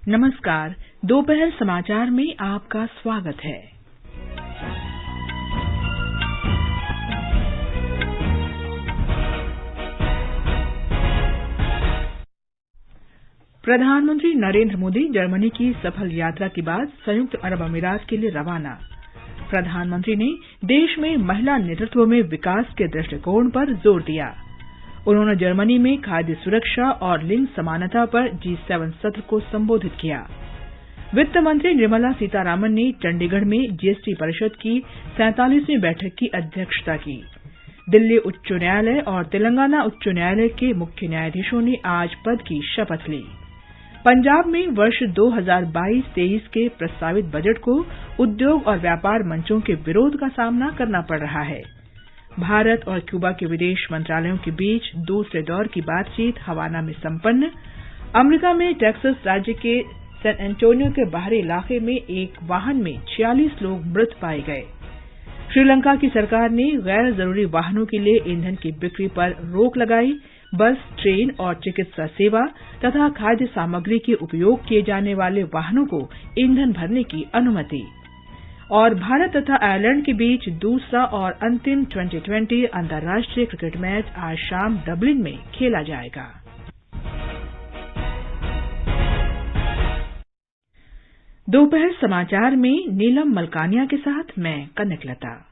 नमस्कार, दोपहर समाचार में आपका स्वागत है। प्रधानमंत्री नरेंद्र मोदी जर्मनी की सफल यात्रा के बाद संयुक्त अरब अमीरात के लिए रवाना। प्रधानमंत्री ने देश में महिला नेतृत्व में विकास के दृष्टिकोण पर जोर दिया। उन्होंने जर्मनी में खाद्य सुरक्षा और लिंग समानता पर G7 सत्र को संबोधित किया। वित्त मंत्री निर्मला सीतारामन ने चंडीगढ़ में जीएसटी परिषद की 47वीं बैठक की अध्यक्षता की। दिल्ली उच्च न्यायालय और तेलंगाना उच्च न्यायालय के मुख्य न्यायाधीशों ने आज पद की शपथ ली। पंजाब में वर्ष 2022-23 के प्रस्तावित बजट को उद्योग और व्यापार मंचों के विरोध का सामना करना पड़ रहा है। भारत और क्यूबा के विदेश मंत्रालयों के बीच दूसरे दौर की बातचीत हवाना में संपन्न। अमेरिका में टेक्सास राज्य के सैन एंटोनियो के बाहरी इलाके में एक वाहन में 46 लोग मृत पाए गए। श्रीलंका की सरकार ने गैर जरूरी वाहनों के लिए ईंधन की बिक्री पर रोक लगाई। बस, ट्रेन और चिकित्सा सेवा तथा खाद्य सामग्री के उपयोग किए जाने वाले वाहनों को ईंधन भरने की अनुमति। और भारत तथा आयरलैंड के बीच दूसरा और अंतिम T20 अंतर्राष्ट्रीय क्रिकेट मैच आज शाम डबलिन में खेला जाएगा। दोपहर समाचार में नीलम मलकानिया के साथ मैं कनकलता।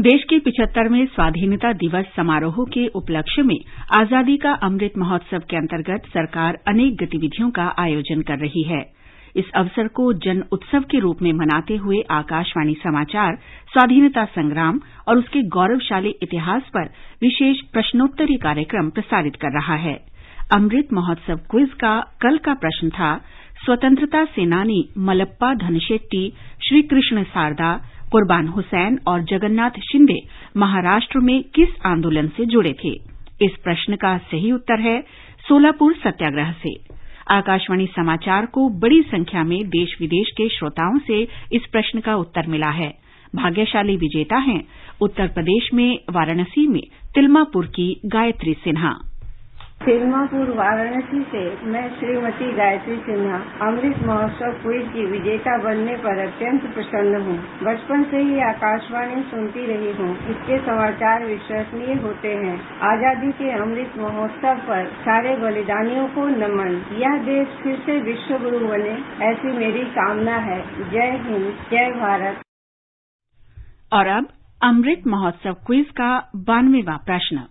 देश के 75वें स्वाधीनता दिवस समारोह के उपलक्ष्य में आजादी का अमृत महोत्सव के अंतर्गत सरकार अनेक गतिविधियों का आयोजन कर रही है। इस अवसर को जन उत्सव के रूप में मनाते हुए आकाशवाणी समाचार स्वाधीनता संग्राम और उसके गौरवशाली इतिहास पर विशेष प्रश्नोत्तरी कार्यक्रम प्रसारित कर रहा है। अमृत महोत्सव क्विज का कल का प्रश्न था, स्वतंत्रता सेनानी मलप्पा धनशेट्टी, श्री कृष्ण सारदा, कुर्बान हुसैन और जगन्नाथ शिंदे महाराष्ट्र में किस आंदोलन से जुड़े थे? इस प्रश्न का सही उत्तर है सोलापुर सत्याग्रह से। आकाशवाणी समाचार को बड़ी संख्या में देश विदेश के श्रोताओं से इस प्रश्न का उत्तर मिला है। भाग्यशाली विजेता हैं उत्तर प्रदेश में वाराणसी में तिलमापुर की गायत्री सिन्हा। तिलमापुर वाराणसी से मैं श्रीमती गायत्री सिन्हा अमृत महोत्सव क्विज की विजेता बनने पर अत्यंत प्रसन्न हूँ। बचपन से ही आकाशवाणी सुनती रही हूँ। इसके समाचार विश्वसनीय होते हैं। आजादी के अमृत महोत्सव पर सारे बलिदानियों को नमन। यह देश फिर से विश्व गुरु बने, ऐसी मेरी कामना है। जय हिंद, जय भारत। और अब अमृत महोत्सव क्विज का 92वां प्रश्न।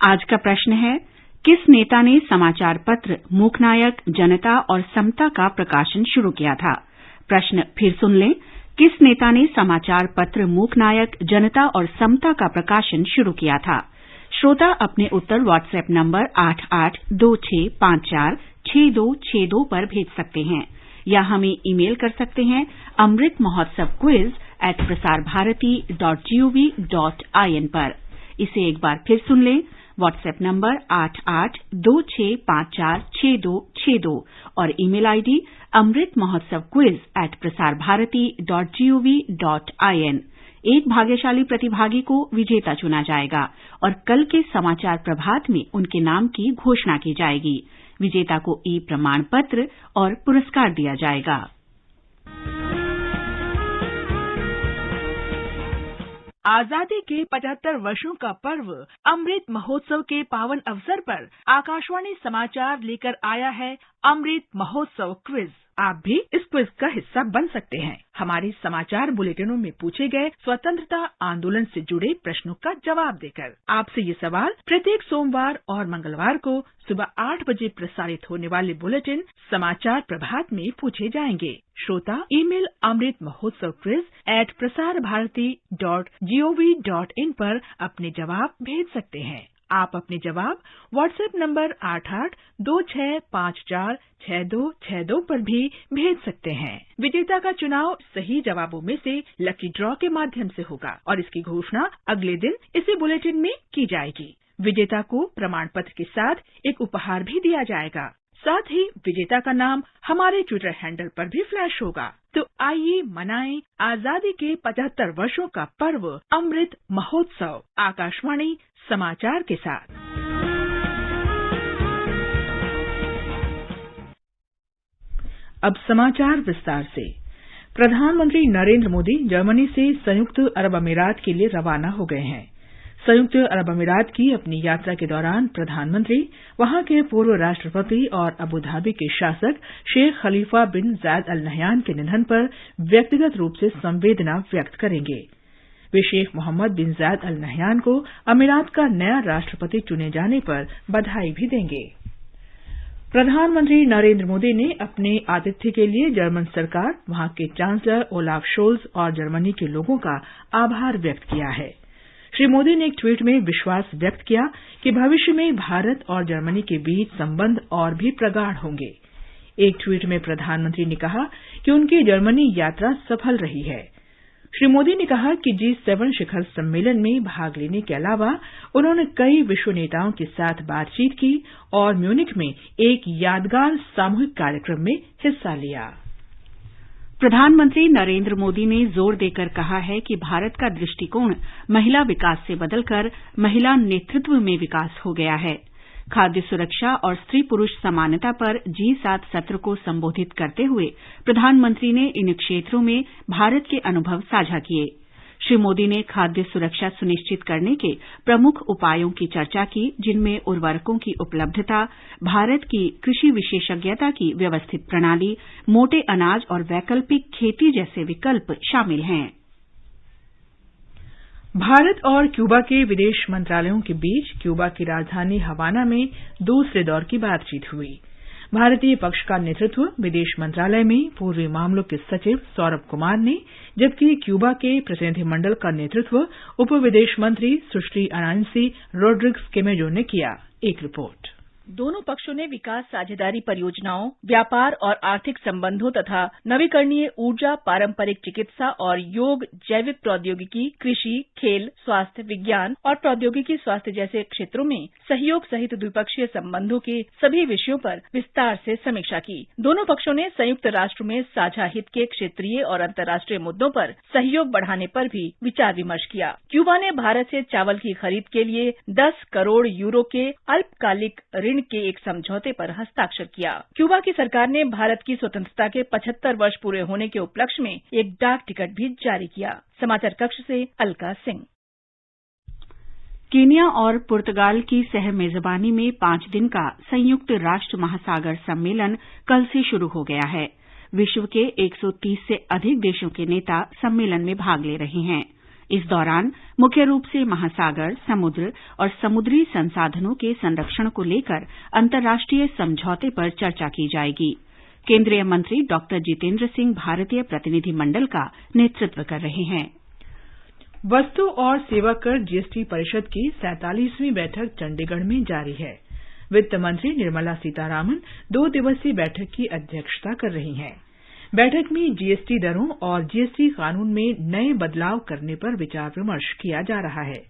आज का प्रश्न है, किस नेता ने समाचार पत्र मूकनायक, जनता और समता का प्रकाशन शुरू किया था? प्रश्न फिर सुन लें। किस नेता ने समाचार पत्र मूकनायक, जनता और समता का प्रकाशन शुरू किया था? श्रोता अपने उत्तर व्हाट्सएप नंबर 8826546262 पर भेज सकते हैं या हमें ईमेल कर सकते हैं amritmahotsav@prasarbharati.gov.in पर। इसे एक बार फिर सुन लें। व्हाट्सएप नंबर 8826546262 और ईमेल आईडी amritmahotsavquiz@prasarbharati.gov.in। एक भाग्यशाली प्रतिभागी को विजेता चुना जाएगा और कल के समाचार प्रभात में उनके नाम की घोषणा की जाएगी। विजेता को ई प्रमाण पत्र और पुरस्कार दिया जाएगा। आजादी के 75 वर्षों का पर्व अमृत महोत्सव के पावन अवसर पर आकाशवाणी समाचार लेकर आया है अमृत महोत्सव क्विज। आप भी इस क्विज का हिस्सा बन सकते हैं। हमारे समाचार बुलेटिनों में पूछे गए स्वतंत्रता आंदोलन से जुड़े प्रश्नों का जवाब देकर आपसे ये सवाल प्रत्येक सोमवार और मंगलवार को सुबह 8 बजे प्रसारित होने वाले बुलेटिन समाचार प्रभात में पूछे जाएंगे। श्रोता ईमेल amritmahotsav@prasarbharati.gov.in पर अपने जवाब भेज सकते हैं। आप अपने जवाब व्हाट्सएप नंबर 8826546262 पर भी भेज सकते हैं। विजेता का चुनाव सही जवाबों में से लकी ड्रॉ के माध्यम से होगा और इसकी घोषणा अगले दिन इसी बुलेटिन में की जाएगी। विजेता को प्रमाण पत्र के साथ एक उपहार भी दिया जाएगा। साथ ही विजेता का नाम हमारे ट्विटर हैंडल पर भी फ्लैश होगा। तो आइए मनाएं आजादी के 75 वर्षों का पर्व अमृत महोत्सव आकाशवाणी समाचार के साथ। अब समाचार विस्तार से। प्रधानमंत्री नरेंद्र मोदी जर्मनी से संयुक्त अरब अमीरात के लिए रवाना हो गए हैं। संयुक्त अरब अमीरात की अपनी यात्रा के दौरान प्रधानमंत्री वहां के पूर्व राष्ट्रपति और अबू धाबी के शासक शेख खलीफा बिन जायद अल नहयान के निधन पर व्यक्तिगत रूप से संवेदना व्यक्त करेंगे। वे शेख मोहम्मद बिन जायद अल नहयान को अमीरात का नया राष्ट्रपति चुने जाने पर बधाई भी देंगे। प्रधानमंत्री नरेंद्र मोदी ने अपने आतिथ्य के लिए जर्मन सरकार, वहां के चांसलर ओलाफ शोल्ज और जर्मनी के लोगों का आभार व्यक्त किया है। श्री मोदी ने एक ट्वीट में विश्वास व्यक्त किया कि भविष्य में भारत और जर्मनी के बीच संबंध और भी प्रगाढ़ होंगे। एक ट्वीट में प्रधानमंत्री ने कहा कि उनकी जर्मनी यात्रा सफल रही है। श्री मोदी ने कहा कि G7 शिखर सम्मेलन में भाग लेने के अलावा उन्होंने कई विश्व नेताओं के साथ बातचीत की और म्यूनिख में एक यादगार सामूहिक कार्यक्रम में हिस्सा लिया। प्रधानमंत्री नरेंद्र मोदी ने जोर देकर कहा है कि भारत का दृष्टिकोण महिला विकास से बदलकर महिला नेतृत्व में विकास हो गया है। खाद्य सुरक्षा और स्त्री पुरुष समानता पर G7 सत्र को संबोधित करते हुए प्रधानमंत्री ने इन क्षेत्रों में भारत के अनुभव साझा किए। श्री मोदी ने खाद्य सुरक्षा सुनिश्चित करने के प्रमुख उपायों की चर्चा की, जिनमें उर्वरकों की उपलब्धता, भारत की कृषि विशेषज्ञता की व्यवस्थित प्रणाली, मोटे अनाज और वैकल्पिक खेती जैसे विकल्प शामिल हैं। भारत और क्यूबा के विदेश मंत्रालयों के बीच क्यूबा की राजधानी हवाना में दूसरे दौर की बातचीत हुई। भारतीय पक्ष का नेतृत्व विदेश मंत्रालय में पूर्वी मामलों के सचिव सौरभ कुमार ने, जबकि क्यूबा के प्रतिनिधिमंडल का नेतृत्व उप विदेश मंत्री सुश्री अनांसी रोड्रिग्स केमेजो ने किया। एक रिपोर्ट। दोनों पक्षों ने विकास साझेदारी परियोजनाओं, व्यापार और आर्थिक संबंधों तथा नवीकरणीय ऊर्जा, पारंपरिक चिकित्सा और योग, जैविक प्रौद्योगिकी, कृषि, खेल, स्वास्थ्य, विज्ञान और प्रौद्योगिकी स्वास्थ्य जैसे क्षेत्रों में सहयोग सहित द्विपक्षीय संबंधों के सभी विषयों पर विस्तार से समीक्षा की। दोनों पक्षों ने संयुक्त राष्ट्र में साझा हित के क्षेत्रीय और अंतर्राष्ट्रीय मुद्दों पर सहयोग बढ़ाने पर भी विचार विमर्श किया। क्यूबा ने भारत से चावल की खरीद के लिए 10 करोड़ यूरो के अल्पकालिक ऋण के एक समझौते पर हस्ताक्षर किया। क्यूबा की सरकार ने भारत की स्वतंत्रता के 75 वर्ष पूरे होने के उपलक्ष्य में एक डाक टिकट भी जारी किया। समाचार कक्ष से अलका सिंह। केन्या और पुर्तगाल की सह मेजबानी में 5 दिन का संयुक्त राष्ट्र महासागर सम्मेलन कल से शुरू हो गया है। विश्व के 130 से अधिक देशों के नेता सम्मेलन में भाग ले रहे हैं। इस दौरान मुख्य रूप से महासागर, समुद्र और समुद्री संसाधनों के संरक्षण को लेकर अंतर्राष्ट्रीय समझौते पर चर्चा की जाएगी। केंद्रीय मंत्री डॉक्टर जितेंद्र सिंह भारतीय प्रतिनिधिमंडल का नेतृत्व कर रहे हैं। वस्तु और सेवा कर जीएसटी परिषद की 47वीं बैठक चंडीगढ़ में जारी है। वित्त मंत्री निर्मला सीतारामन 2 दिवसीय बैठक की अध्यक्षता कर रही हैं। बैठक में जीएसटी दरों और जीएसटी कानून में नए बदलाव करने पर विचार विमर्श किया जा रहा है।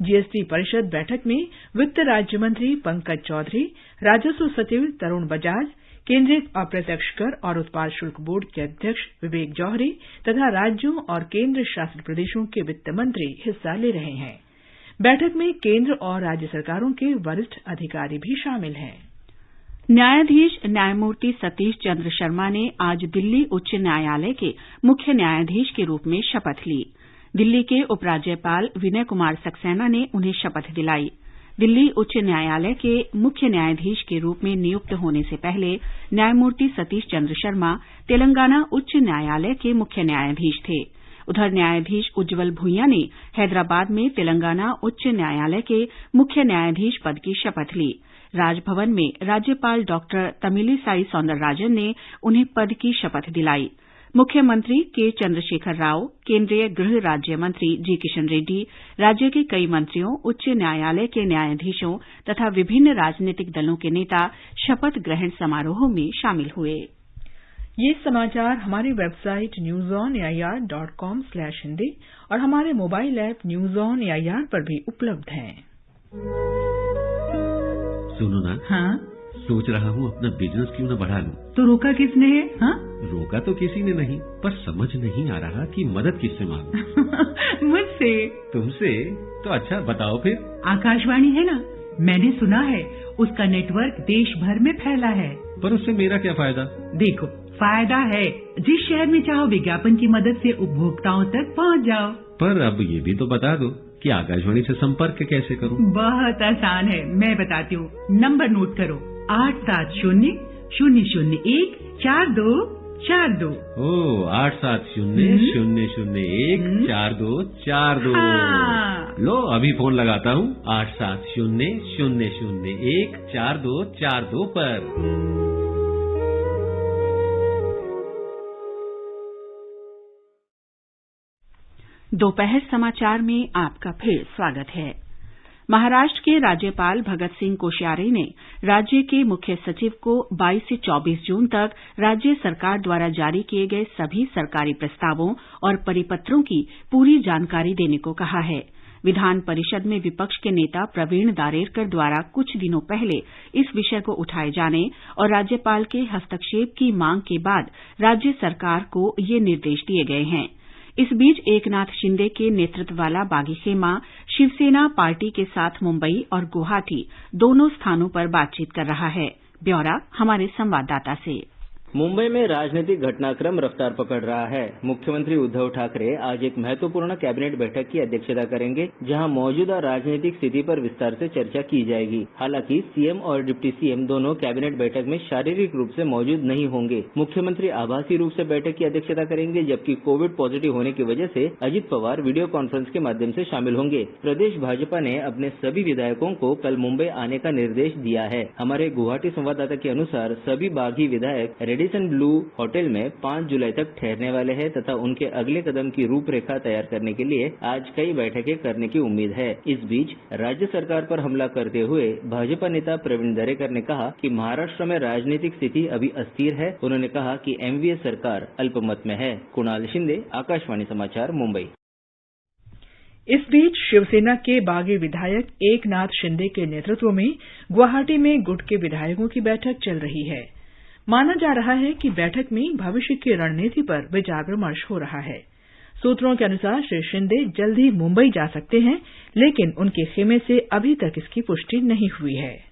जीएसटी परिषद बैठक में वित्त राज्य मंत्री पंकज चौधरी, राजस्व सचिव तरुण बजाज, केंद्रीय अप्रत्यक्ष कर और उत्पाद शुल्क बोर्ड के अध्यक्ष विवेक जौहरी तथा राज्यों और केंद्र शासित प्रदेशों के वित्त मंत्री हिस्सा ले रहे हैं। बैठक में केंद्र और राज्य सरकारों के वरिष्ठ अधिकारी भी शामिल हैं। न्यायाधीश न्यायमूर्ति सतीश चंद्र शर्मा ने आज दिल्ली उच्च न्यायालय के मुख्य न्यायाधीश के रूप में शपथ ली। दिल्ली के उपराज्यपाल विनय कुमार सक्सेना ने उन्हें शपथ दिलाई। दिल्ली उच्च न्यायालय के मुख्य न्यायाधीश के रूप में नियुक्त होने से पहले न्यायमूर्ति सतीश चंद्र शर्मा तेलंगाना उच्च न्यायालय के मुख्य न्यायाधीश थे। उधर न्यायाधीश उज्जवल भुइया ने हैदराबाद में तेलंगाना उच्च न्यायालय के मुख्य न्यायाधीश पद की शपथ ली। राजभवन में राज्यपाल डॉक्टर तमिलिसाई सौंदरराजन ने उन्हें पद की शपथ दिलाई। मुख्यमंत्री के चंद्रशेखर राव, केंद्रीय गृह राज्य मंत्री जी किशन रेड्डी, राज्य के कई मंत्रियों, उच्च न्यायालय के न्यायाधीशों तथा विभिन्न राजनीतिक दलों के नेता शपथ ग्रहण समारोह में शामिल हुए। ये समाचार हमारी वेबसाइट newsonair.com/hindi और हमारे mobile app news on AIR पर भी उपलब्ध हैं। सुनो ना। हाँ, सोच रहा हूँ अपना बिजनेस क्यों न बढ़ा लूं। तो रोका किसने है? हाँ? रोका तो किसी ने नहीं, पर समझ नहीं आ रहा कि मदद किससे मांगूं। मुझसे। तुमसे? तो अच्छा बताओ फिर। आकाशवाणी है ना, मैंने सुना है उसका नेटवर्क देश भर में फैला है। पर उससे मेरा क्या फायदा? देखो, फायदा है, जिस शहर में चाहो विज्ञापन की मदद से उपभोक्ताओं तक पहुंच जाओ। पर अब ये भी तो बता दो कि आकाशवाणी से संपर्क कैसे करूं? बहुत आसान है, मैं बताती हूँ। नंबर नोट करो, 870-001-4242। ओ, 870-001-4242। हाँ। लो अभी फोन लगाता हूँ 870-001-4242 पर। दोपहर समाचार में आपका फिर स्वागत है। महाराष्ट्र के राज्यपाल भगत सिंह कोश्यारी ने राज्य के मुख्य सचिव को 22 से 24 जून तक राज्य सरकार द्वारा जारी किए गए सभी सरकारी प्रस्तावों और परिपत्रों की पूरी जानकारी देने को कहा है। विधान परिषद में विपक्ष के नेता प्रवीण दारेरकर द्वारा कुछ दिनों पहले इस विषय को उठाए जाने और राज्यपाल के हस्तक्षेप की मांग के बाद राज्य सरकार को ये निर्देश दिए गए हैं। इस बीच एकनाथ शिंदे के नेतृत्व वाला बागी खेमा शिवसेना पार्टी के साथ मुंबई और गुवाहाटी दोनों स्थानों पर बातचीत कर रहा है। ब्यौरा हमारे संवाददाता से। मुंबई में राजनीतिक घटनाक्रम रफ्तार पकड़ रहा है। मुख्यमंत्री उद्धव ठाकरे आज एक महत्वपूर्ण कैबिनेट बैठक की अध्यक्षता करेंगे, जहां मौजूदा राजनीतिक स्थिति पर विस्तार से चर्चा की जाएगी। हालांकि सीएम और डिप्टी सीएम दोनों कैबिनेट बैठक में शारीरिक रूप से मौजूद नहीं होंगे। मुख्यमंत्री आभासी रूप से बैठक की अध्यक्षता करेंगे, जबकि कोविड पॉजिटिव होने की वजह से अजित पवार वीडियो कॉन्फ्रेंस के माध्यम से शामिल होंगे। प्रदेश भाजपा ने अपने सभी विधायकों को कल मुंबई आने का निर्देश दिया है। हमारे गुवाहाटी संवाददाता के अनुसार सभी बागी विधायक रेडिसन ब्लू होटल में 5 जुलाई तक ठहरने वाले हैं तथा उनके अगले कदम की रूपरेखा तैयार करने के लिए आज कई बैठकें करने की उम्मीद है। इस बीच राज्य सरकार पर हमला करते हुए भाजपा नेता प्रवीण दरेकर ने कहा कि महाराष्ट्र में राजनीतिक स्थिति अभी अस्थिर है। उन्होंने कहा कि एमवीए सरकार अल्पमत में है। कुणाल शिंदे, आकाशवाणी समाचार, मुंबई। इस बीच शिवसेना के बागी विधायक एकनाथ शिंदे के नेतृत्व में गुवाहाटी में गुट के विधायकों की बैठक चल रही है। माना जा रहा है कि बैठक में भविष्य की रणनीति पर विचार विमर्श हो रहा है। सूत्रों के अनुसार श्री शिंदे जल्द ही मुंबई जा सकते हैं, लेकिन उनके खेमे से अभी तक इसकी पुष्टि नहीं हुई है।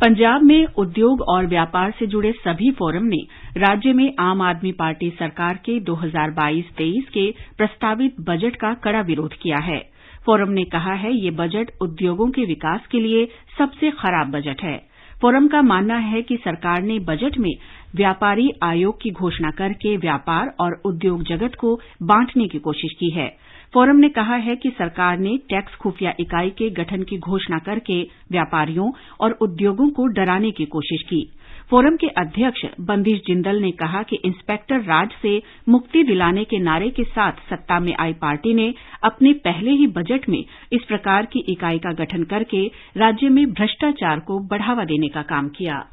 पंजाब में उद्योग और व्यापार से जुड़े सभी फोरम ने राज्य में आम आदमी पार्टी सरकार के 2022-23 के प्रस्तावित बजट का कड़ा विरोध किया है। फोरम ने कहा है ये बजट उद्योगों के विकास के लिए सबसे खराब बजट है। फोरम का मानना है कि सरकार ने बजट में व्यापारी आयोग की घोषणा करके व्यापार और उद्योग जगत को बांटने की कोशिश की है। फोरम ने कहा है कि सरकार ने टैक्स खुफिया इकाई के गठन की घोषणा करके व्यापारियों और उद्योगों को डराने की कोशिश की। फोरम के अध्यक्ष बंदिश जिंदल ने कहा कि इंस्पेक्टर राज से मुक्ति दिलाने के नारे के साथ सत्ता में आई पार्टी ने अपने पहले ही बजट में इस प्रकार की इकाई का गठन करके राज्य में भ्रष्टाचार को बढ़ावा देने का काम किया।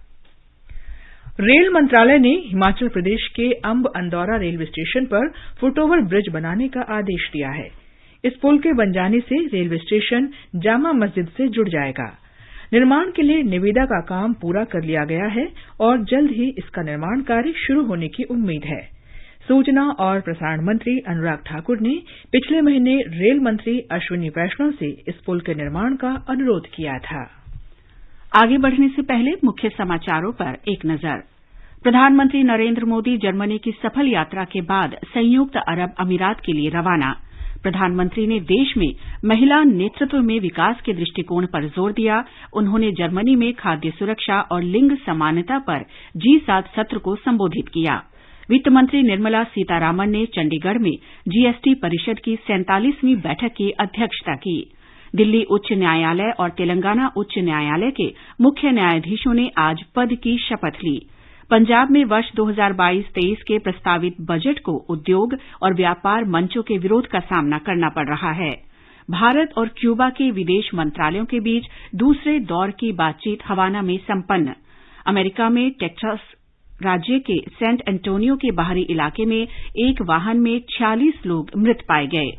रेल मंत्रालय ने हिमाचल प्रदेश के अंब अंदौरा रेलवे स्टेशन पर फुटओवर ब्रिज बनाने का आदेश दिया है। इस पुल के बन जाने से रेलवे स्टेशन जामा मस्जिद से जुड़ जाएगा। निर्माण के लिए निविदा का काम पूरा कर लिया गया है और जल्द ही इसका निर्माण कार्य शुरू होने की उम्मीद है। सूचना और प्रसारण मंत्री अनुराग ठाकुर ने पिछले महीने रेल मंत्री अश्विनी वैष्णव से इस पुल के निर्माण का अनुरोध किया था। आगे बढ़ने से पहले मुख्य समाचारों पर एक नजर। प्रधानमंत्री नरेंद्र मोदी जर्मनी की सफल यात्रा के बाद संयुक्त अरब अमीरात के लिए रवाना। प्रधानमंत्री ने देश में महिला नेतृत्व में विकास के दृष्टिकोण पर जोर दिया। उन्होंने जर्मनी में खाद्य सुरक्षा और लिंग समानता पर G7 सत्र को संबोधित किया। वित्त मंत्री निर्मला सीतारामन ने चंडीगढ़ में जीएसटी परिषद की 47वीं बैठक की अध्यक्षता की। दिल्ली उच्च न्यायालय और तेलंगाना उच्च न्यायालय के मुख्य न्यायाधीशों ने आज पद की शपथ ली। पंजाब में वर्ष 2022-23 के प्रस्तावित बजट को उद्योग और व्यापार मंचों के विरोध का सामना करना पड़ रहा है। भारत और क्यूबा के विदेश मंत्रालयों के बीच दूसरे दौर की बातचीत हवाना में संपन्न। अमेरिका में टेक्सास राज्य के सेंट एंटोनियो के बाहरी इलाके में एक वाहन में 46 लोग मृत पाए गए।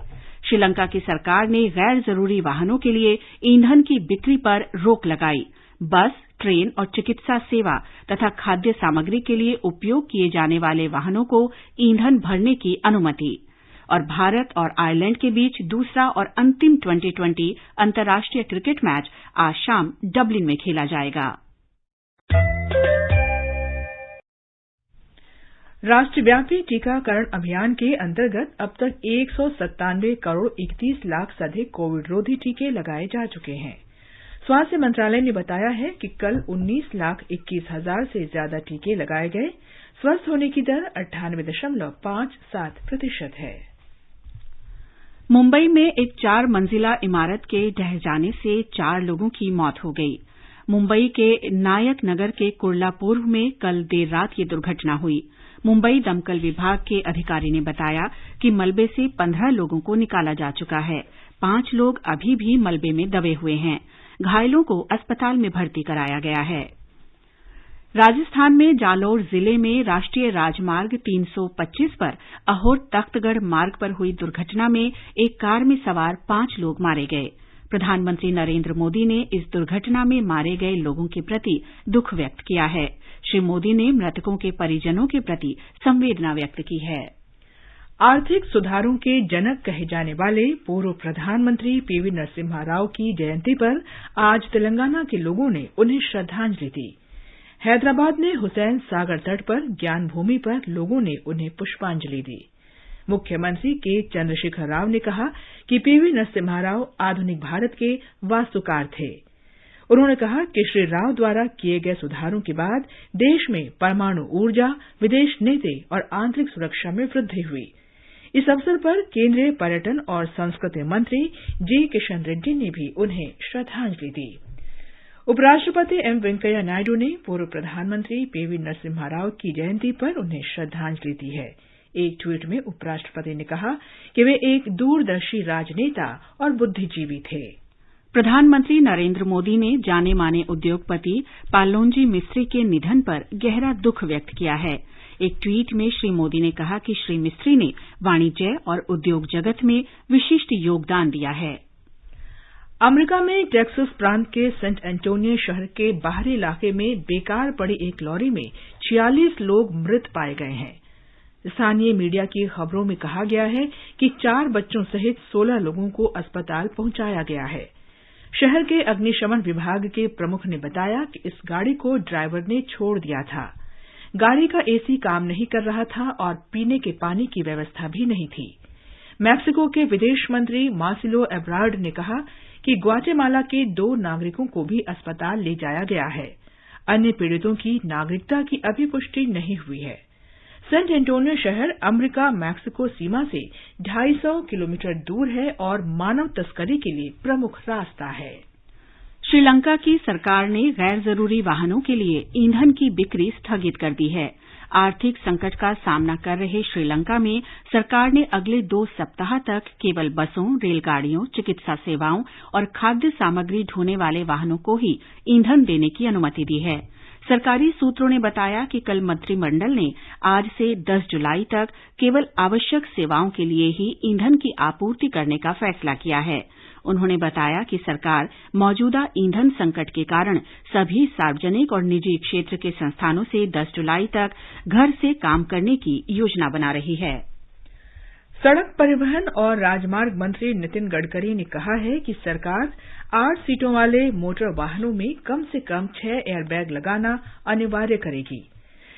श्रीलंका की सरकार ने गैर जरूरी वाहनों के लिए ईंधन की बिक्री पर रोक लगाई। बस, ट्रेन और चिकित्सा सेवा तथा खाद्य सामग्री के लिए उपयोग किए जाने वाले वाहनों को ईंधन भरने की अनुमति। और भारत और आयरलैंड के बीच दूसरा और अंतिम 2020 अंतर्राष्ट्रीय क्रिकेट मैच आज शाम डबलिन में खेला जाएगा। राष्ट्रव्यापी टीकाकरण अभियान के अंतर्गत अब तक 197 करोड़ 31 लाख से अधिक कोविड रोधी टीके लगाए जा चुके हैं। स्वास्थ्य मंत्रालय ने बताया है कि कल 19 लाख 21 हजार से ज्यादा टीके लगाए गए। स्वस्थ होने की दर 98.57% है। मुंबई में एक 4 मंजिला इमारत के ढह जाने से 4 लोगों की मौत हो गई। मुंबई के नायक नगर के कुर्ला पूर्व में कल देर रात ये दुर्घटना हुई। मुंबई दमकल विभाग के अधिकारी ने बताया कि मलबे से 15 लोगों को निकाला जा चुका है। 5 लोग अभी भी मलबे में दबे हुए हैं। घायलों को अस्पताल में भर्ती कराया गया है। राजस्थान में जालौर जिले में राष्ट्रीय राजमार्ग 325 पर अहोर तख्तगढ़ मार्ग पर हुई दुर्घटना में एक कार में सवार 5 लोग मारे गए। प्रधानमंत्री नरेंद्र मोदी ने इस दुर्घटना में मारे गए लोगों के प्रति दुख व्यक्त किया है। श्री मोदी ने मृतकों के परिजनों के प्रति संवेदना व्यक्त की है। आर्थिक सुधारों के जनक कहे जाने वाले पूर्व प्रधानमंत्री पीवी नरसिम्हा राव की जयंती पर आज तेलंगाना के लोगों ने उन्हें श्रद्धांजलि दी। हैदराबाद में हुसैन सागर तट पर ज्ञान भूमि पर लोगों ने उन्हें पुष्पांजलि दी। मुख्यमंत्री के चंद्रशेखर राव ने कहा कि पीवी नरसिम्हा राव आधुनिक भारत के वास्तुकार थे। उन्होंने कहा कि श्री राव द्वारा किए गए सुधारों के बाद देश में परमाणु ऊर्जा, विदेश नीति और आंतरिक सुरक्षा में वृद्धि हुई। इस अवसर पर केंद्रीय पर्यटन और संस्कृति मंत्री जी किशन रेड्डी ने भी उन्हें श्रद्धांजलि दी। उपराष्ट्रपति एम वेंकैया नायडू ने पूर्व प्रधानमंत्री पीवी नरसिम्हा राव की जयंती पर उन्हें श्रद्धांजलि दी है। एक ट्वीट में उपराष्ट्रपति ने कहा कि वे एक दूरदर्शी राजनेता और बुद्धिजीवी थे। प्रधानमंत्री नरेंद्र मोदी ने जाने माने उद्योगपति पालोनजी मिस्त्री के निधन पर गहरा दुख व्यक्त किया है। एक ट्वीट में श्री मोदी ने कहा कि श्री मिस्त्री ने वाणिज्य और उद्योग जगत में विशिष्ट योगदान दिया है। अमेरिका में टेक्सास प्रांत के सेंट एंटोनियो शहर के बाहरी इलाके में बेकार पड़ी एक लॉरी में 46 लोग मृत पाए गए हैं। स्थानीय मीडिया की खबरों में कहा गया है कि 4 बच्चों सहित 16 लोगों को अस्पताल पहुंचाया गया है। शहर के अग्निशमन विभाग के प्रमुख ने बताया कि इस गाड़ी को ड्राइवर ने छोड़ दिया था। गाड़ी का एसी काम नहीं कर रहा था और पीने के पानी की व्यवस्था भी नहीं थी। मैक्सिको के विदेश मंत्री मार्सिलो एब्रार्ड ने कहा कि ग्वाटेमाला के 2 नागरिकों को भी अस्पताल ले जाया गया है। अन्य पीड़ितों की नागरिकता की अभी पुष्टि नहीं हुई है। सेंट एंटोनियो शहर अमेरिका मैक्सिको सीमा से 250 किलोमीटर दूर है और मानव तस्करी के लिए प्रमुख रास्ता है। श्रीलंका की सरकार ने गैर जरूरी वाहनों के लिए ईंधन की बिक्री स्थगित कर दी है। आर्थिक संकट का सामना कर रहे श्रीलंका में सरकार ने अगले 2 सप्ताह तक केवल बसों, रेलगाड़ियों, चिकित्सा सेवाओं और खाद्य सामग्री ढोने वाले वाहनों को ही ईंधन देने की अनुमति दी है। सरकारी सूत्रों ने बताया कि कल मंत्रिमंडल ने आज से 10 जुलाई तक केवल आवश्यक सेवाओं के लिए ही ईंधन की आपूर्ति करने का फैसला किया है। उन्होंने बताया कि सरकार मौजूदा ईंधन संकट के कारण सभी सार्वजनिक और निजी क्षेत्र के संस्थानों से 10 जुलाई तक घर से काम करने की योजना बना रही है। सड़क परिवहन और राजमार्ग मंत्री नितिन गडकरी ने कहा है कि सरकार 8 सीटों वाले मोटर वाहनों में कम से कम 6 एयरबैग लगाना अनिवार्य करेगी।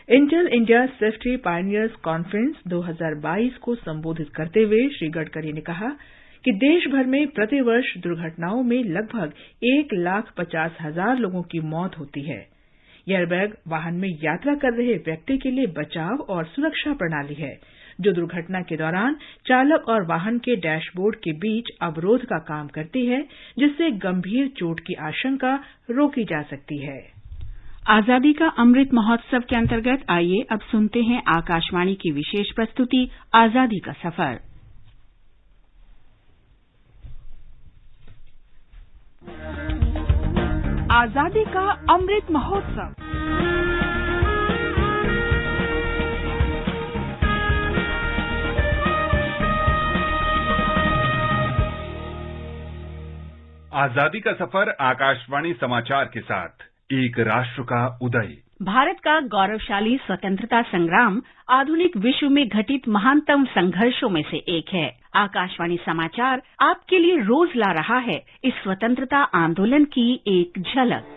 Intel India safety pioneers conference 2022 को संबोधित करते हुए श्री गडकरी ने कहा कि देश भर में प्रतिवर्ष दुर्घटनाओं में लगभग 1,50,000 लोगों की मौत होती है। एयरबैग वाहन में यात्रा कर रहे व्यक्ति के लिए बचाव और सुरक्षा प्रणाली है, जो दुर्घटना के दौरान चालक और वाहन के डैशबोर्ड के बीच अवरोध का काम करती है, जिससे गंभीर चोट की आशंका रोकी जा सकती है। आजादी का अमृत महोत्सव के अंतर्गत आइए अब सुनते हैं आकाशवाणी की विशेष प्रस्तुति आजादी का सफर। आजादी का अमृत महोत्सव। आजादी का सफर आकाशवाणी समाचार के साथ एक राष्ट्र का उदय। भारत का गौरवशाली स्वतंत्रता संग्राम आधुनिक विश्व में घटित महानतम संघर्षों में से एक है। आकाशवाणी समाचार आपके लिए रोज ला रहा है इस स्वतंत्रता आंदोलन की एक झलक।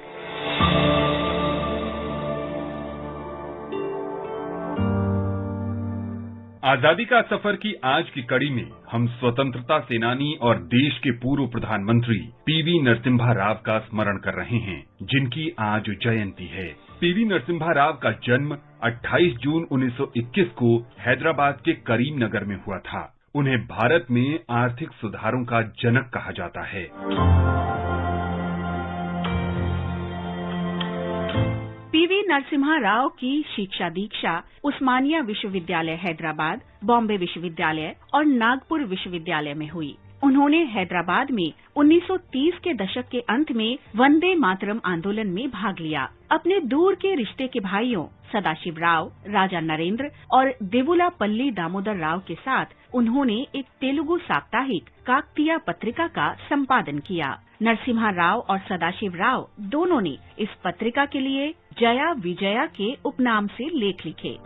आजादी का सफर की आज की कड़ी में हम स्वतंत्रता सेनानी और देश के पूर्व प्रधानमंत्री पीवी नरसिम्हा राव का स्मरण कर रहे हैं, जिनकी आज जयंती है। पीवी नरसिम्हा राव का जन्म 28 जून 1921 को हैदराबाद के करीम नगर में हुआ था। उन्हें भारत में आर्थिक सुधारों का जनक कहा जाता है। पीवी नरसिम्हा राव की शिक्षा दीक्षा उस्मानिया विश्वविद्यालय हैदराबाद, बॉम्बे विश्वविद्यालय और नागपुर विश्वविद्यालय में हुई। उन्होंने हैदराबाद में 1930 के दशक के अंत में वंदे मातरम आंदोलन में भाग लिया। अपने दूर के रिश्ते के भाइयों सदाशिव राव, राजा नरेंद्र और देवुलापल्ली दामोदर राव के साथ उन्होंने एक तेलुगु साप्ताहिक काकतीया पत्रिका का संपादन किया। नरसिम्हा राव और सदाशिव राव दोनों ने इस पत्रिका के लिए जया विजया के उपनाम से लेख लिखे।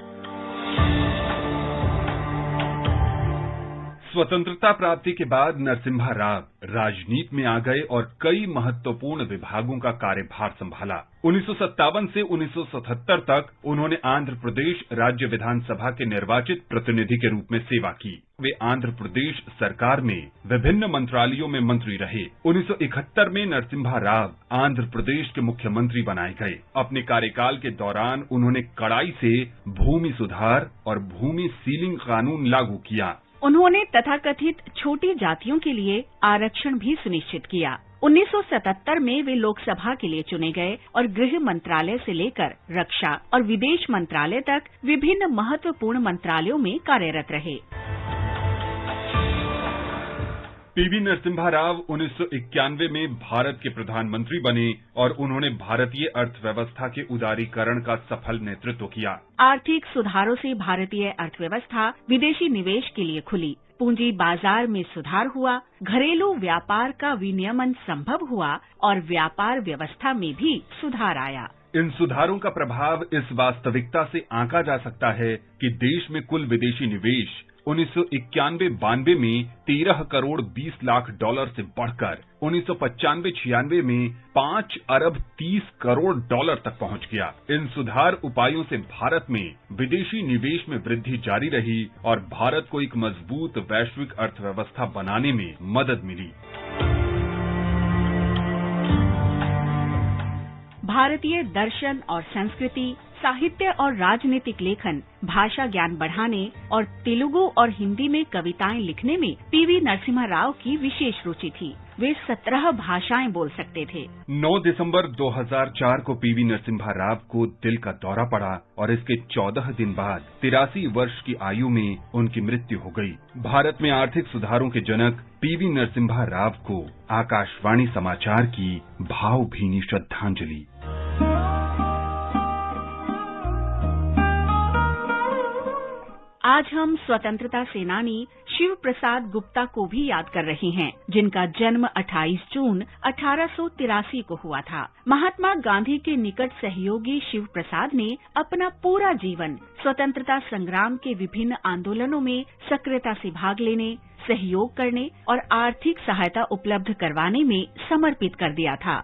स्वतंत्रता प्राप्ति के बाद नरसिम्हा राव राजनीति में आ गए और कई महत्वपूर्ण विभागों का कार्यभार संभाला। 1957 से 1977 तक उन्होंने आंध्र प्रदेश राज्य विधानसभा के निर्वाचित प्रतिनिधि के रूप में सेवा की। वे आंध्र प्रदेश सरकार में विभिन्न मंत्रालयों में मंत्री रहे। 1971 में नरसिम्हा राव आंध्र प्रदेश के मुख्यमंत्री बनाए गए। अपने कार्यकाल के दौरान उन्होंने कड़ाई से भूमि सुधार और भूमि सीलिंग कानून लागू किया। उन्होंने तथाकथित छोटी जातियों के लिए आरक्षण भी सुनिश्चित किया। 1977 में वे लोकसभा के लिए चुने गए और गृह मंत्रालय से लेकर रक्षा और विदेश मंत्रालय तक विभिन्न महत्वपूर्ण मंत्रालयों में कार्यरत रहे। पीवी नरसिम्हा राव 1991 में भारत के प्रधानमंत्री बने और उन्होंने भारतीय अर्थव्यवस्था के उदारीकरण का सफल नेतृत्व किया। आर्थिक सुधारों से भारतीय अर्थव्यवस्था विदेशी निवेश के लिए खुली, पूंजी बाजार में सुधार हुआ, घरेलू व्यापार का विनियमन संभव हुआ और व्यापार व्यवस्था में भी सुधार आया। इन सुधारों का प्रभाव इस वास्तविकता से आंका जा सकता है कि देश में कुल विदेशी निवेश 1991-92 में 13 करोड़ 20 लाख डॉलर से बढ़कर 1995-96 में 5 अरब 30 करोड़ डॉलर तक पहुंच गया। इन सुधार उपायों से भारत में विदेशी निवेश में वृद्धि जारी रही और भारत को एक मजबूत वैश्विक अर्थव्यवस्था बनाने में मदद मिली। भारतीय दर्शन और संस्कृति, साहित्य और राजनीतिक लेखन, भाषा ज्ञान बढ़ाने और तेलुगु और हिंदी में कविताएं लिखने में पीवी नरसिम्हा राव की विशेष रुचि थी। वे 17 भाषाएं बोल सकते थे। 9 दिसंबर 2004 को पीवी नरसिम्हा राव को दिल का दौरा पड़ा और इसके 14 दिन बाद 83 वर्ष की आयु में उनकी मृत्यु हो गई। भारत में आर्थिक सुधारों के जनक पीवी नरसिम्हा राव को आकाशवाणी समाचार की भावभीनी श्रद्धांजलि। आज हम स्वतंत्रता सेनानी शिव प्रसाद गुप्ता को भी याद कर रहे हैं, जिनका जन्म 28 जून 1883 को हुआ था। महात्मा गांधी के निकट सहयोगी शिव प्रसाद ने अपना पूरा जीवन स्वतंत्रता संग्राम के विभिन्न आंदोलनों में सक्रियता से भाग लेने, सहयोग करने और आर्थिक सहायता उपलब्ध करवाने में समर्पित कर दिया था।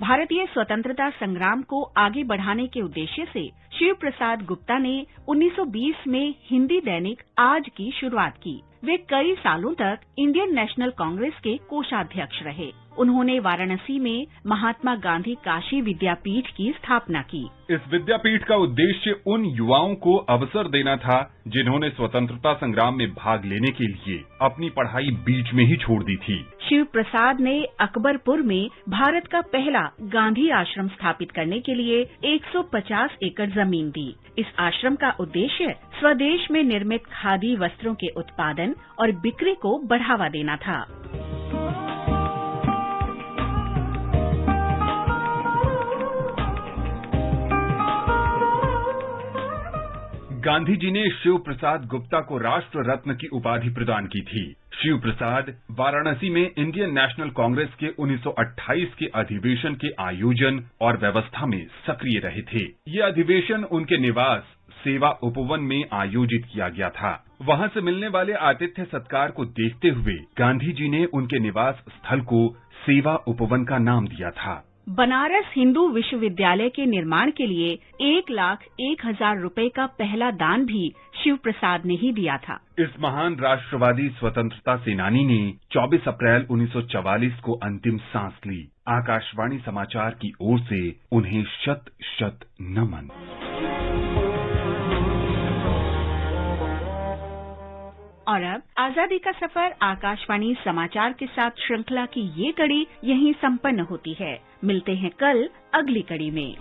भारतीय स्वतंत्रता संग्राम को आगे बढ़ाने के उद्देश्य से शिव प्रसाद गुप्ता ने 1920 में हिंदी दैनिक आज की शुरुआत की। वे कई सालों तक इंडियन नेशनल कांग्रेस के कोषाध्यक्ष रहे। उन्होंने वाराणसी में महात्मा गांधी काशी विद्यापीठ की स्थापना की। इस विद्यापीठ का उद्देश्य उन युवाओं को अवसर देना था जिन्होंने स्वतंत्रता संग्राम में भाग लेने के लिए अपनी पढ़ाई बीच में ही छोड़ दी थी। शिव प्रसाद ने अकबरपुर में भारत का पहला गांधी आश्रम स्थापित करने के लिए 150 एकड़ जमीन दी। इस आश्रम का उद्देश्य स्वदेश में निर्मित खादी वस्त्रों के उत्पादन और बिक्री को बढ़ावा देना था। गांधी जी ने शिव प्रसाद गुप्ता को राष्ट्र रत्न की उपाधि प्रदान की थी। शिव प्रसाद वाराणसी में इंडियन नेशनल कांग्रेस के 1928 के अधिवेशन के आयोजन और व्यवस्था में सक्रिय रहे थे। ये अधिवेशन उनके निवास सेवा उपवन में आयोजित किया गया था। वहां से मिलने वाले आतिथ्य सत्कार को देखते हुए गांधी जी ने उनके निवास स्थल को सेवा उपवन का नाम दिया था। बनारस हिंदू विश्वविद्यालय के निर्माण के लिए 1,01,000 रुपए का पहला दान भी शिव प्रसाद ने ही दिया था। इस महान राष्ट्रवादी स्वतंत्रता सेनानी ने 24 अप्रैल 1944 को अंतिम सांस ली। आकाशवाणी समाचार की ओर से उन्हें शत शत नमन। और अब आजादी का सफर आकाशवाणी समाचार के साथ श्रृंखला की ये कड़ी यहीं संपन्न होती है। मिलते हैं कल अगली कड़ी में।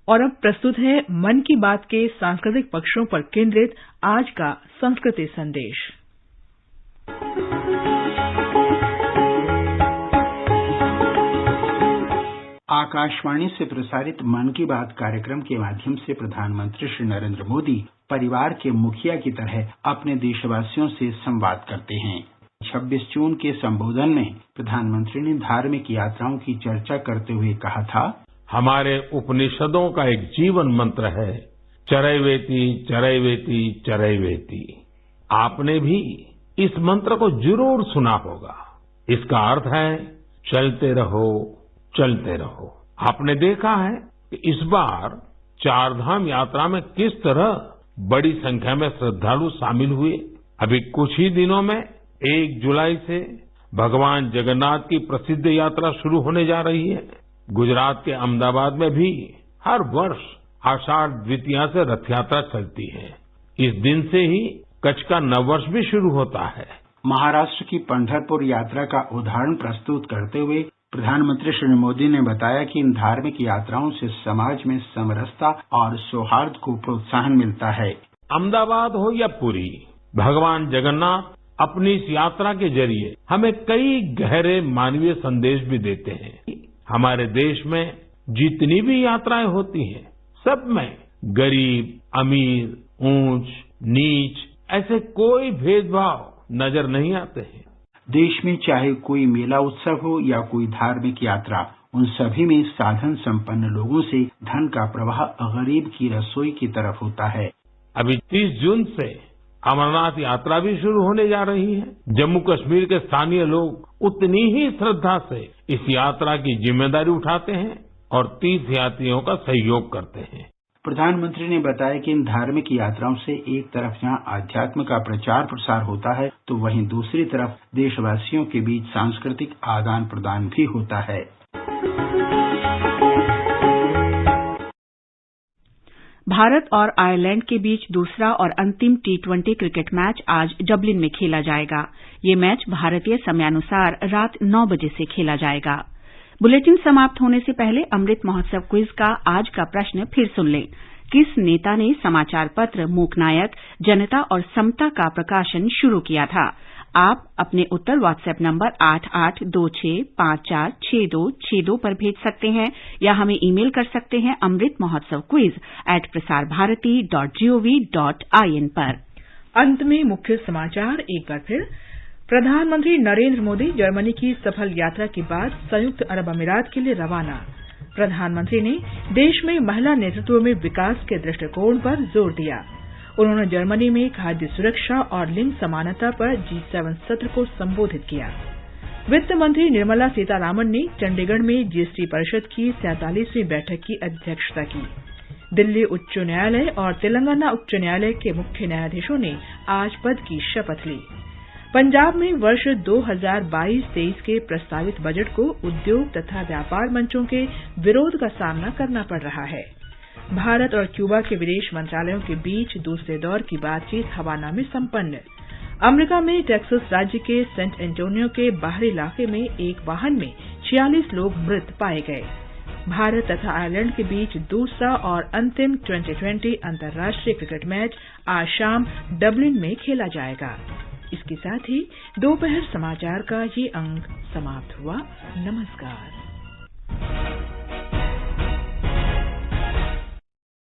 और अब प्रस्तुत है मन की बात के सांस्कृतिक पक्षों पर केंद्रित आज का संस्कृति संदेश। आकाशवाणी से प्रसारित मन की बात कार्यक्रम के माध्यम से प्रधानमंत्री श्री नरेंद्र मोदी परिवार के मुखिया की तरह अपने देशवासियों से संवाद करते हैं। 26 जून के संबोधन में प्रधानमंत्री ने धार्मिक यात्राओं की चर्चा करते हुए कहा था, हमारे उपनिषदों का एक जीवन मंत्र है, चरैवेति चरैवेति चरैवेति। आपने भी इस मंत्र को जरूर सुना होगा। इसका अर्थ है चलते रहो चलते रहो। आपने देखा है कि इस बार चारधाम यात्रा में किस तरह बड़ी संख्या में श्रद्धालु शामिल हुए। अभी कुछ ही दिनों में 1 जुलाई से भगवान जगन्नाथ की प्रसिद्ध यात्रा शुरू होने जा रही है। गुजरात के अहमदाबाद में भी हर वर्ष आषाढ़ द्वितीया से रथ यात्रा चलती है। इस दिन से ही कच्छ का नववर्ष भी शुरू होता है। महाराष्ट्र की पंढरपुर यात्रा का उदाहरण प्रस्तुत करते हुए प्रधानमंत्री श्री मोदी ने बताया कि इन धार्मिक यात्राओं से समाज में समरसता और सौहार्द को प्रोत्साहन मिलता है। अहमदाबाद हो या पुरी, भगवान जगन्नाथ अपनी इस यात्रा के जरिए हमें कई गहरे मानवीय संदेश भी देते हैं। हमारे देश में जितनी भी यात्राएं होती हैं, सब में गरीब, अमीर, ऊंच, नीच ऐसे कोई भेदभाव नजर नहीं आते हैं। देश में चाहे कोई मेला उत्सव हो या कोई धार्मिक यात्रा, उन सभी में साधन संपन्न लोगों से धन का प्रवाह गरीब की रसोई की तरफ होता है। अभी 30 जून से अमरनाथ यात्रा भी शुरू होने जा रही है। जम्मू कश्मीर के स्थानीय लोग उतनी ही श्रद्धा से इस यात्रा की जिम्मेदारी उठाते हैं और तीर्थयात्रियों का सहयोग करते हैं। प्रधानमंत्री ने बताया कि इन धार्मिक यात्राओं से एक तरफ जहां आध्यात्म का प्रचार प्रसार होता है, तो वहीं दूसरी तरफ देशवासियों के बीच सांस्कृतिक आदान प्रदान भी होता है। भारत और आयरलैंड के बीच दूसरा और अंतिम T20 क्रिकेट मैच आज डबलिन में खेला जाएगा। ये मैच भारतीय समयानुसार रात 9 बजे से खेला जाएगा। बुलेटिन समाप्त होने से पहले अमृत महोत्सव क्विज का आज का प्रश्न फिर सुन लें। किस नेता ने समाचार पत्र मूकनायक, जनता और समता का प्रकाशन शुरू किया था? आप अपने उत्तर व्हाट्सएप नंबर 8826546262 पर भेज सकते हैं या हमें ईमेल कर सकते हैं amritmahotsav@prasarbharati.gov.in पर। अंत में मुख्य समाचार एक बार फिर। प्रधानमंत्री नरेंद्र मोदी जर्मनी की सफल यात्रा के बाद संयुक्त अरब अमीरात के लिए रवाना। प्रधानमंत्री ने देश में महिला नेतृत्व में विकास के दृष्टिकोण पर जोर दिया। उन्होंने जर्मनी में खाद्य सुरक्षा और लिंग समानता पर G7 सत्र को संबोधित किया। वित्त मंत्री निर्मला सीतारामन ने चंडीगढ़ में जीएसटी परिषद की 47वीं बैठक की अध्यक्षता की। दिल्ली उच्च न्यायालय और तेलंगाना उच्च न्यायालय के मुख्य न्यायाधीशों ने आज पद की शपथ ली। पंजाब में वर्ष 2022-23 के प्रस्तावित बजट को उद्योग तथा व्यापार मंचों के विरोध का सामना करना पड़ रहा है। भारत और क्यूबा के विदेश मंत्रालयों के बीच दूसरे दौर की बातचीत हवाना में संपन्न। अमेरिका में टेक्सास राज्य के सेंट एंटोनियो के बाहरी इलाके में एक वाहन में 46 लोग मृत पाए गए। भारत तथा आयरलैंड के बीच दूसरा और अंतिम 2020 अंतर्राष्ट्रीय क्रिकेट मैच आज शाम डबलिन में खेला जाएगा। इसके साथ ही दोपहर समाचार का ये अंक समाप्त हुआ। नमस्कार।